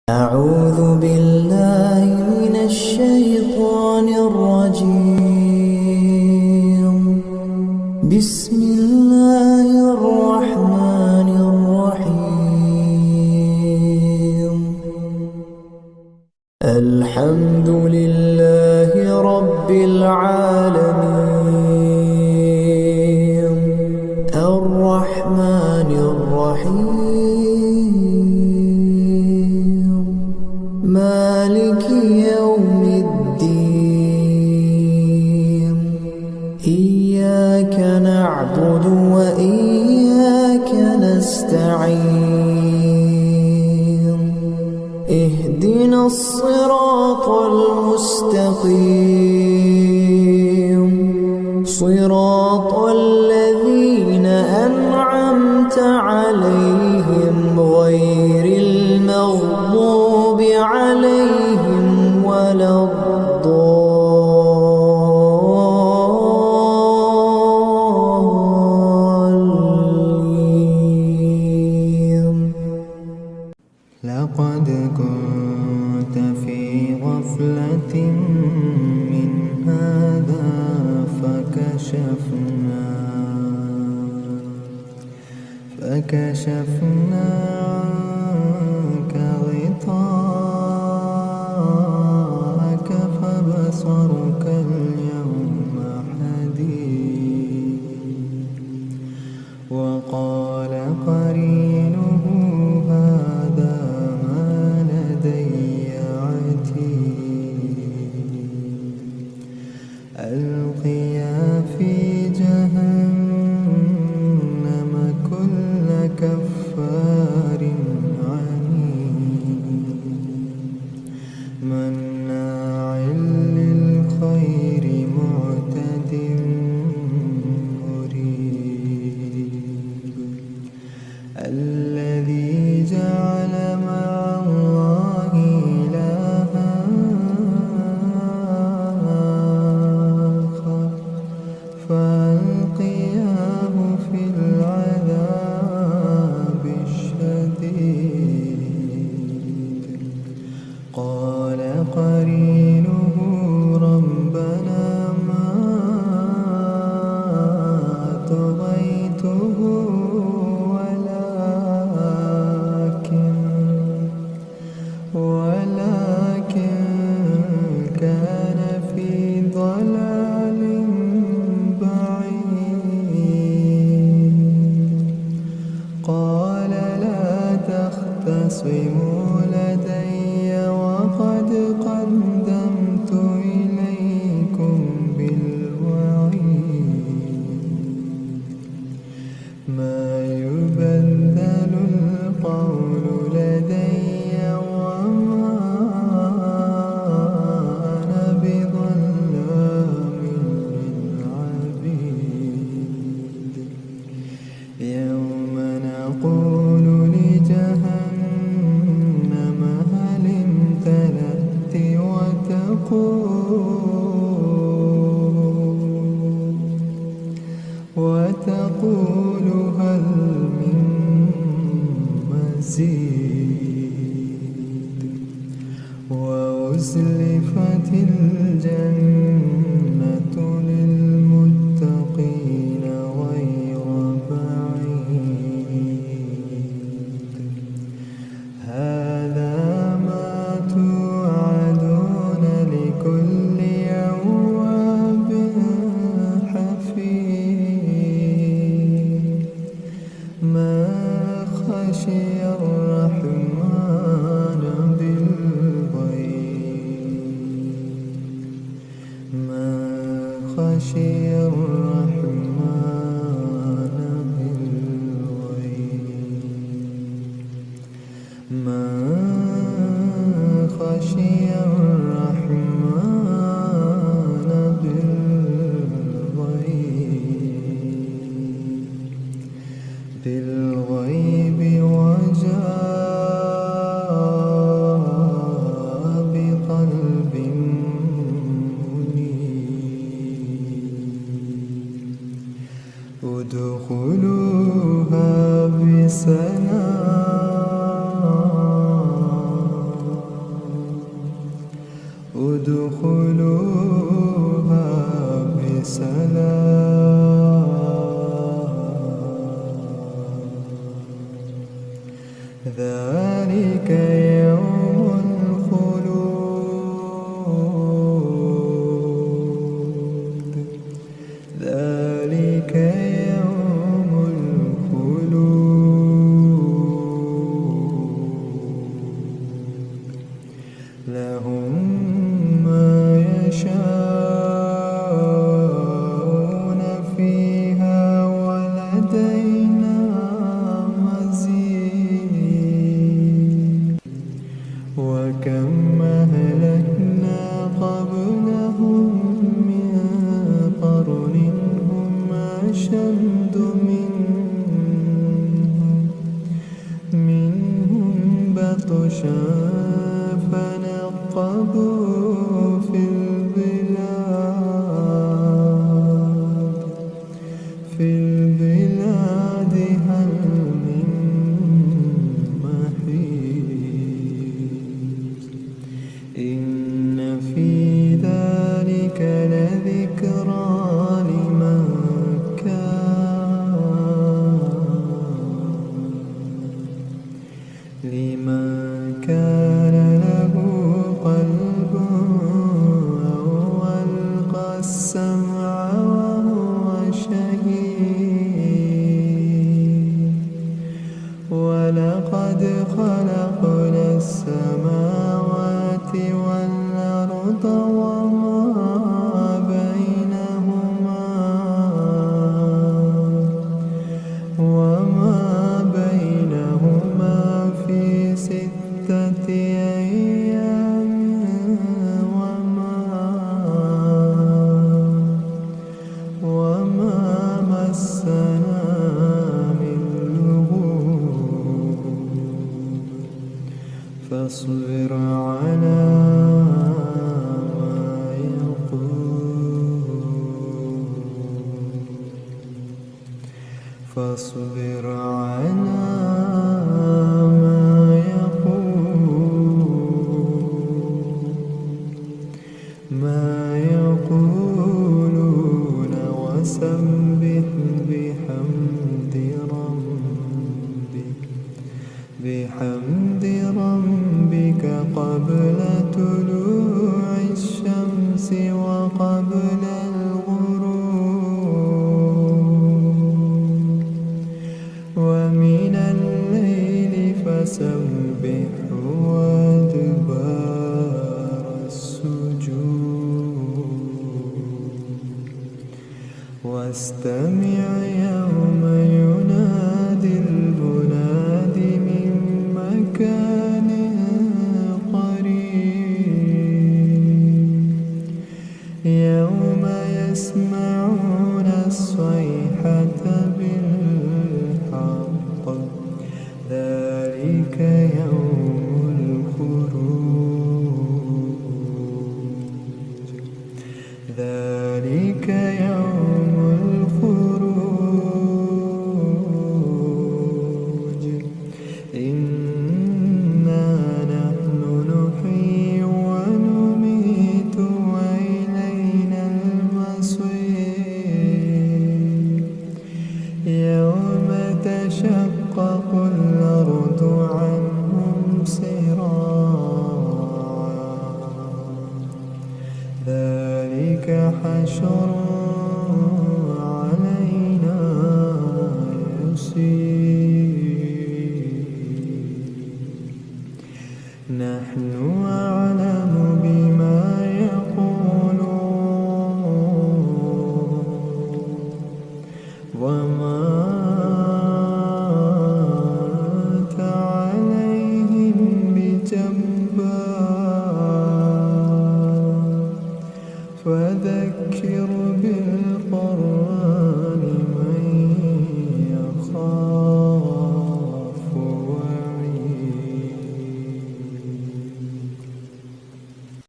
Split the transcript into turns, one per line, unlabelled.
أعوذ بالله من الشيطان الرجيم. بسم الله الرحمن الرحيم. الحمد لله رب العالمين الرحمن الرحيم مالك يوم الدين. إياك نعبد وإياك نستعين. اهدنا الصراط المستقيم صراط الذين أنعمت عليهم غير المغضوب عليهم ولا الضالين.
لقد كنت في غفلة من هذا فكشفنا عنك غطاءك فبصرك اليوم حديد. وقال قرينه هذا ما لدي عتيد. ألقيا في جهنم كل كفار عنيد مناع للخير معتد مريب. الذي جعل مع الله إلها آخر فألقياه في العذاب الشديد. قال قرينه ربنا ما طغيته ولكن كان في ضلال بعيد. قال لا تختصموا لدي وقد قدمت إليكم بالوعيد. ما يبدل القول لدي وما أنا بظلام للعبيد. يوم نقول لجهنم هل امتلأت وتقول هل من مزيد. وأزلفت الجنة للمتقين غير بعيد. هذا ما توعدون لكل أواب حفيظ. ما خشي الرحمن بالغيب. ما خشي الرحمن بالغيب. ما خشي الرحمن بالغيب وجاء بقلب منيب. ادخلوها بسلام يوم الخلود ذلك يوم الخلود لهم ما يشاءون فيها ولدينا مزيد وكم أهلكنا قبلهم من قرن هم أشد منهم بطشا فنقبوا في البلاد هل من محيص إن في ذلك لذكرى لمن كان له قلب أو ألقى السمع وهو شهيد ولقد خلقنا السماوات والأرض وما بينهما في 6 أيام وما مسنا من لغوب فاصبر على ما يقولون وسبح بحمد ربك قبل طلوع الشمس وقبل الغروب ومن الليل فسبحه وأدبار السجود واستمع يوم ينادي المناد من مكان قريب يوم يسمعون الصيحة بالحق ذلك يوم الخروج ذلك يوم الخروج إنا نحن نحيي ونميت وإلينا المصير يوم تشقق الأرض عنهم سراعا ذلك حشر علينا يسير نحن أعلم بما يقولون وما أنت عليهم بجبار فذكر بالقرآن من يخاف